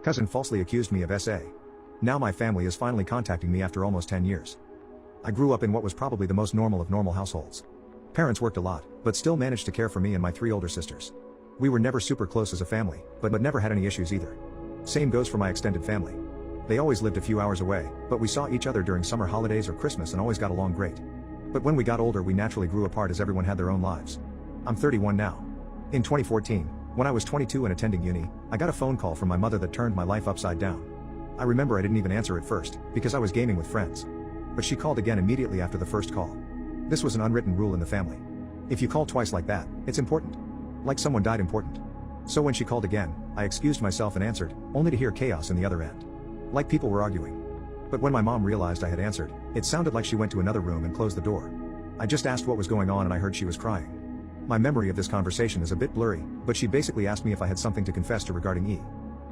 Cousin falsely accused me of SA. Now my family is finally contacting me after almost 10 years. I grew up in what was probably the most normal of normal households. Parents worked a lot, but still managed to care for me and my 3 older sisters. We were never super close as a family, but never had any issues either. Same goes for my extended family. They always lived a few hours away, but we saw each other during summer holidays or Christmas and always got along great. But when we got older we naturally grew apart as everyone had their own lives. I'm 31 now. In 2014, when I was 22 and attending uni, I got a phone call from my mother that turned my life upside down. I remember I didn't even answer at first, because I was gaming with friends. But she called again immediately after the first call. This was an unwritten rule in the family. If you call twice like that, it's important. Like someone died important. So when she called again, I excused myself and answered, only to hear chaos in the other end. Like people were arguing. But when my mom realized I had answered, it sounded like she went to another room and closed the door. I just asked what was going on and I heard she was crying. My memory of this conversation is a bit blurry, but she basically asked me if I had something to confess to regarding E.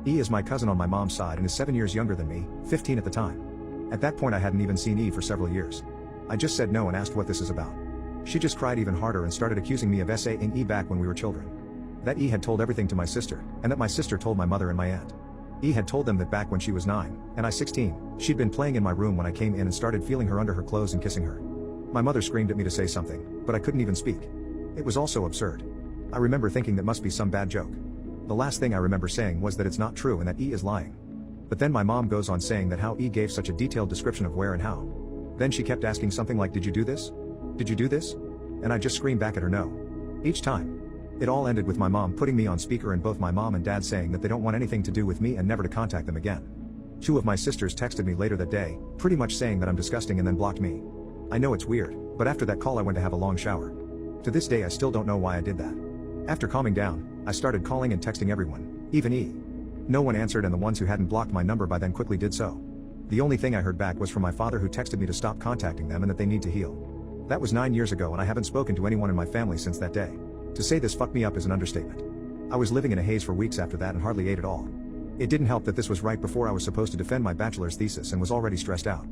E is my cousin on my mom's side and is 7 years younger than me, 15 at the time. At that point I hadn't even seen E for several years. I just said no and asked what this is about. She just cried even harder and started accusing me of SA-ing E back when we were children. That E had told everything to my sister, and that my sister told my mother and my aunt. E had told them that back when she was 9, and I 16, she'd been playing in my room when I came in and started feeling her under her clothes and kissing her. My mother screamed at me to say something, but I couldn't even speak. It was all so absurd. I remember thinking that must be some bad joke. The last thing I remember saying was that it's not true and that E is lying. But then my mom goes on saying that how E gave such a detailed description of where and how. Then she kept asking something like, did you do this? Did you do this? And I just screamed back at her no. Each time. It all ended with my mom putting me on speaker and both my mom and dad saying that they don't want anything to do with me and never to contact them again. 2 of my sisters texted me later that day, pretty much saying that I'm disgusting and then blocked me. I know it's weird, but after that call I went to have a long shower. To this day I still don't know why I did that. After calming down, I started calling and texting everyone, even E. No one answered and the ones who hadn't blocked my number by then quickly did so. The only thing I heard back was from my father who texted me to stop contacting them and that they need to heal. That was 9 years ago and I haven't spoken to anyone in my family since that day. To say this fucked me up is an understatement. I was living in a haze for weeks after that and hardly ate at all. It didn't help that this was right before I was supposed to defend my bachelor's thesis and was already stressed out.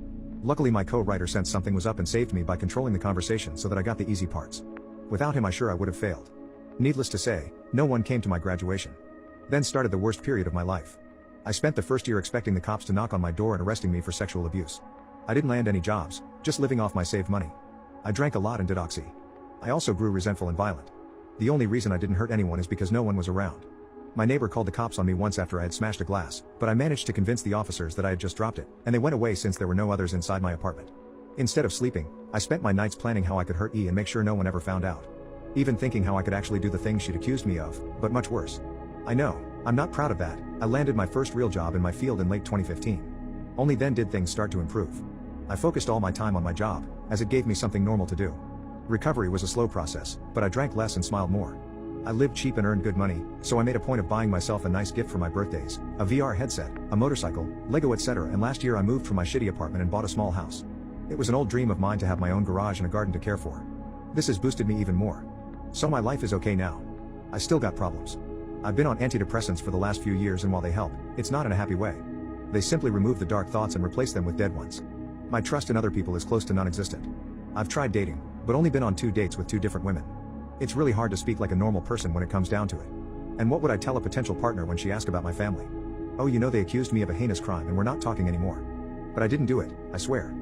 Luckily my co-writer sensed something was up and saved me by controlling the conversation so that I got the easy parts. Without him I would have failed. Needless to say, no one came to my graduation. Then started the worst period of my life. I spent the first year expecting the cops to knock on my door and arresting me for sexual abuse. I didn't land any jobs, just living off my saved money. I drank a lot and did oxy. I also grew resentful and violent. The only reason I didn't hurt anyone is because no one was around. My neighbor called the cops on me once after I had smashed a glass, but I managed to convince the officers that I had just dropped it, and they went away since there were no others inside my apartment. Instead of sleeping, I spent my nights planning how I could hurt E and make sure no one ever found out. Even thinking how I could actually do the things she'd accused me of, but much worse. I know, I'm not proud of that. I landed my first real job in my field in late 2015. Only then did things start to improve. I focused all my time on my job, as it gave me something normal to do. Recovery was a slow process, but I drank less and smiled more. I lived cheap and earned good money, so I made a point of buying myself a nice gift for my birthdays, a VR headset, a motorcycle, Lego etc. And last year I moved from my shitty apartment and bought a small house. It was an old dream of mine to have my own garage and a garden to care for. This has boosted me even more. So my life is okay now. I still got problems. I've been on antidepressants for the last few years and while they help, it's not in a happy way. They simply remove the dark thoughts and replace them with dead ones. My trust in other people is close to non-existent. I've tried dating, but only been on 2 dates with 2 different women. It's really hard to speak like a normal person when it comes down to it. And what would I tell a potential partner when she asked about my family? Oh, you know they accused me of a heinous crime and we're not talking anymore. But I didn't do it, I swear.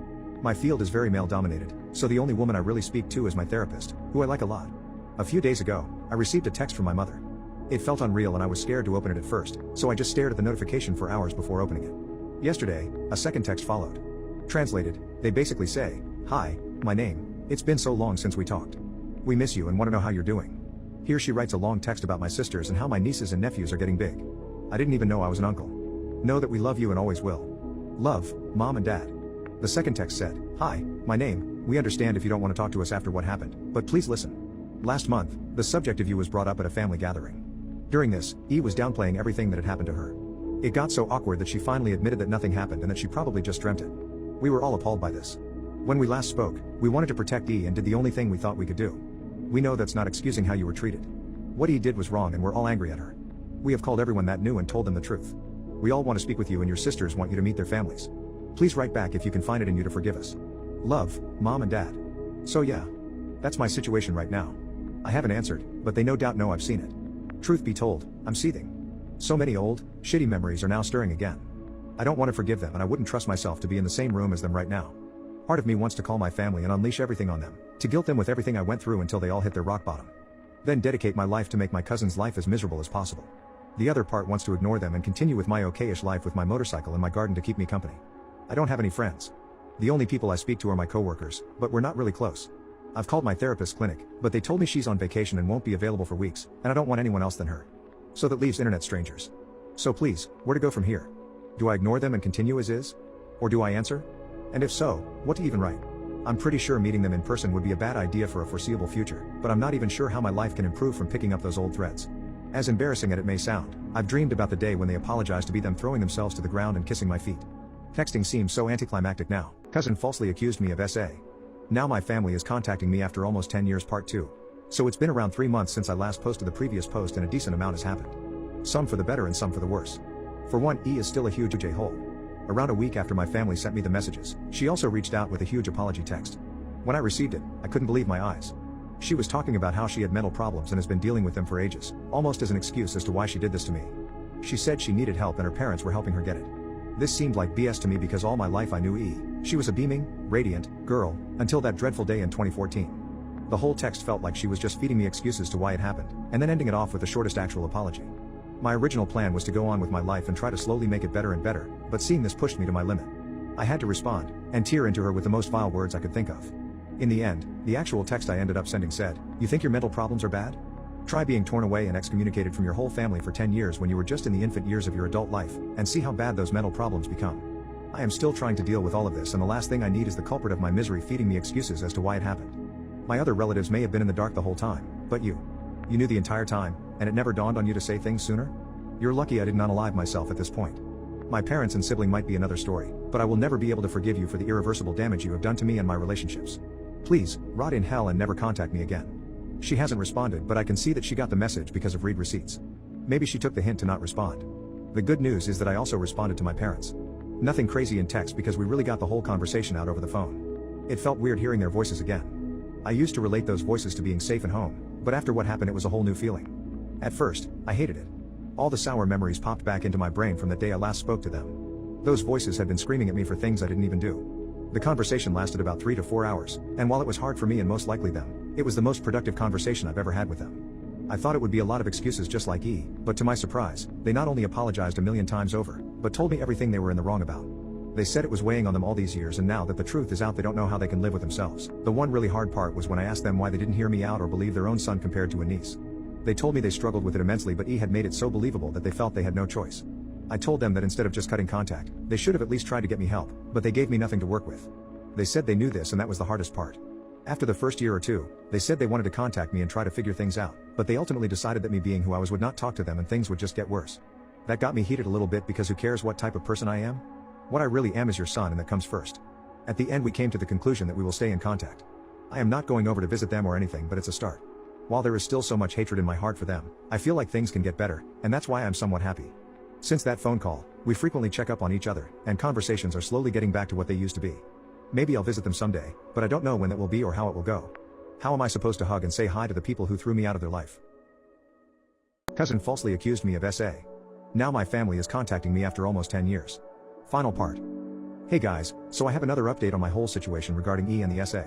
My field is very male dominated, so the only woman I really speak to is my therapist, who I like a lot. A few days ago, I received a text from my mother. It felt unreal and I was scared to open it at first, so I just stared at the notification for hours before opening it. Yesterday, a second text followed. Translated, they basically say, "Hi, my name. It's been so long since we talked. We miss you and want to know how you're doing." Here she writes a long text about my sisters and how my nieces and nephews are getting big. I didn't even know I was an uncle. Know that we love you and always will. Love, Mom and Dad. The second text said, "Hi, my name. We understand if you don't want to talk to us after what happened, but please listen. Last month, the subject of you was brought up at a family gathering. During this, E was downplaying everything that had happened to her. It got so awkward that she finally admitted that nothing happened and that she probably just dreamt it. We were all appalled by this. When we last spoke, we wanted to protect E and did the only thing we thought we could do. We know that's not excusing how you were treated. What E did was wrong and we're all angry at her. We have called everyone that knew and told them the truth. We all want to speak with you and your sisters want you to meet their families. Please write back if you can find it in you to forgive us. Love, Mom and Dad." So yeah. That's my situation right now. I haven't answered, but they no doubt know I've seen it. Truth be told, I'm seething. So many old, shitty memories are now stirring again. I don't want to forgive them and I wouldn't trust myself to be in the same room as them right now. Part of me wants to call my family and unleash everything on them, to guilt them with everything I went through until they all hit their rock bottom. Then dedicate my life to make my cousin's life as miserable as possible. The other part wants to ignore them and continue with my okay-ish life with my motorcycle and my garden to keep me company. I don't have any friends. The only people I speak to are my coworkers, but we're not really close. I've called my therapist's clinic, but they told me she's on vacation and won't be available for weeks, and I don't want anyone else than her. So that leaves internet strangers. So please, where to go from here? Do I ignore them and continue as is? Or do I answer? And if so, what to even write? I'm pretty sure meeting them in person would be a bad idea for a foreseeable future, but I'm not even sure how my life can improve from picking up those old threads. As embarrassing as it may sound, I've dreamed about the day when they apologize to be them throwing themselves to the ground and kissing my feet. Texting seems so anticlimactic now. Cousin falsely accused me of SA.Now my family is contacting me after almost 10 years part 2. So it's been around 3 months since I last posted the previous post and a decent amount has happened. Some for the better and some for the worse. For one, E is still a huge j-hole. Around a week after my family sent me the messages, she also reached out with a huge apology text. When I received it, I couldn't believe my eyes. She was talking about how she had mental problems and has been dealing with them for ages, almost as an excuse as to why she did this to me. She said she needed help and her parents were helping her get it. This seemed like BS to me because all my life I knew E. She was a beaming, radiant girl, until that dreadful day in 2014. The whole text felt like she was just feeding me excuses to why it happened, and then ending it off with the shortest actual apology. My original plan was to go on with my life and try to slowly make it better and better, but seeing this pushed me to my limit. I had to respond, and tear into her with the most vile words I could think of. In the end, the actual text I ended up sending said, "You think your mental problems are bad? Try being torn away and excommunicated from your whole family for 10 years when you were just in the infant years of your adult life, and see how bad those mental problems become. I am still trying to deal with all of this and the last thing I need is the culprit of my misery feeding me excuses as to why it happened. My other relatives may have been in the dark the whole time, but you knew the entire time, and it never dawned on you to say things sooner? You're lucky I did not unalive myself at this point. My parents and sibling might be another story, but I will never be able to forgive you for the irreversible damage you have done to me and my relationships. Please, rot in hell and never contact me again." She hasn't responded, but I can see that she got the message because of read receipts. Maybe she took the hint to not respond. The good news is that I also responded to my parents. Nothing crazy in text because we really got the whole conversation out over the phone. It felt weird hearing their voices again. I used to relate those voices to being safe and home, but after what happened it was a whole new feeling. At first, I hated it. All the sour memories popped back into my brain from the day I last spoke to them. Those voices had been screaming at me for things I didn't even do. The conversation lasted about 3 to 4 hours, and while it was hard for me and most likely them, it was the most productive conversation I've ever had with them. I thought it would be a lot of excuses just like E, but to my surprise, they not only apologized a million times over, but told me everything they were in the wrong about. They said it was weighing on them all these years and now that the truth is out they don't know how they can live with themselves. The one really hard part was when I asked them why they didn't hear me out or believe their own son compared to a niece. They told me they struggled with it immensely but E had made it so believable that they felt they had no choice. I told them that instead of just cutting contact, they should have at least tried to get me help, but they gave me nothing to work with. They said they knew this and that was the hardest part. After the first year or two, they said they wanted to contact me and try to figure things out, but they ultimately decided that me being who I was would not talk to them and things would just get worse. That got me heated a little bit because who cares what type of person I am? What I really am is your son and that comes first. At the end we came to the conclusion that we will stay in contact. I am not going over to visit them or anything but it's a start. While there is still so much hatred in my heart for them, I feel like things can get better, and that's why I'm somewhat happy. Since that phone call, we frequently check up on each other, and conversations are slowly getting back to what they used to be. Maybe I'll visit them someday, but I don't know when that will be or how it will go. How am I supposed to hug and say hi to the people who threw me out of their life? Cousin falsely accused me of SA.Now my family is contacting me after almost 10 years. Final part. Hey guys, so I have another update on my whole situation regarding E and the SA.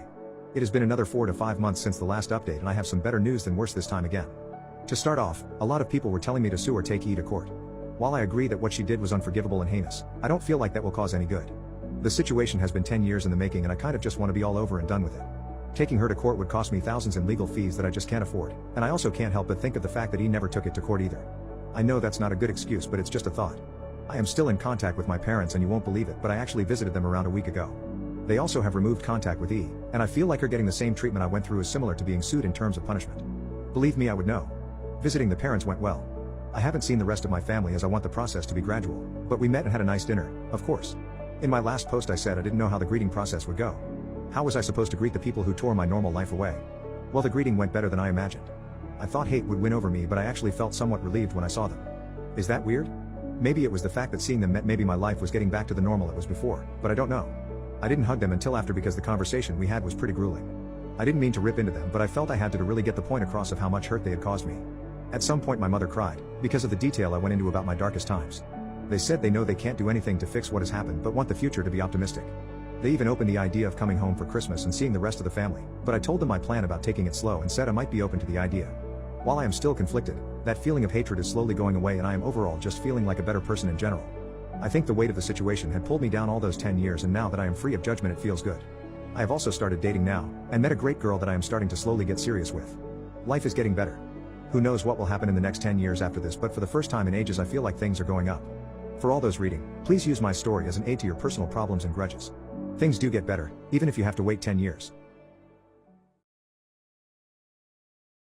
It has been another 4 to 5 months since the last update and I have some better news than worse this time again. To start off, a lot of people were telling me to sue or take E to court. While I agree that what she did was unforgivable and heinous, I don't feel like that will cause any good. The situation has been 10 years in the making and I kind of just want to be all over and done with it. Taking her to court would cost me thousands in legal fees that I just can't afford, and I also can't help but think of the fact that E never took it to court either. I know that's not a good excuse but it's just a thought. I am still in contact with my parents and you won't believe it but I actually visited them around a week ago. They also have removed contact with E, and I feel like her getting the same treatment I went through is similar to being sued in terms of punishment. Believe me I would know. Visiting the parents went well. I haven't seen the rest of my family as I want the process to be gradual, but we met and had a nice dinner, of course. In my last post I said I didn't know how the greeting process would go. How was I supposed to greet the people who tore my normal life away? Well, the greeting went better than I imagined. I thought hate would win over me but I actually felt somewhat relieved when I saw them. Is that weird? Maybe it was the fact that seeing them meant maybe my life was getting back to the normal it was before, but I don't know. I didn't hug them until after because the conversation we had was pretty grueling. I didn't mean to rip into them but I felt I had to really get the point across of how much hurt they had caused me. At some point my mother cried, because of the detail I went into about my darkest times. They said they know they can't do anything to fix what has happened but want the future to be optimistic. They even opened the idea of coming home for Christmas and seeing the rest of the family, but I told them my plan about taking it slow and said I might be open to the idea. While I am still conflicted, that feeling of hatred is slowly going away and I am overall just feeling like a better person in general. I think the weight of the situation had pulled me down all those 10 years, and now that I am free of judgment it feels good. I have also started dating now, and met a great girl that I am starting to slowly get serious with. Life is getting better. Who knows what will happen in the next 10 years after this, but for the first time in ages I feel like things are going up. For all those reading, please use my story as an aid to your personal problems and grudges. Things do get better, even if you have to wait 10 years.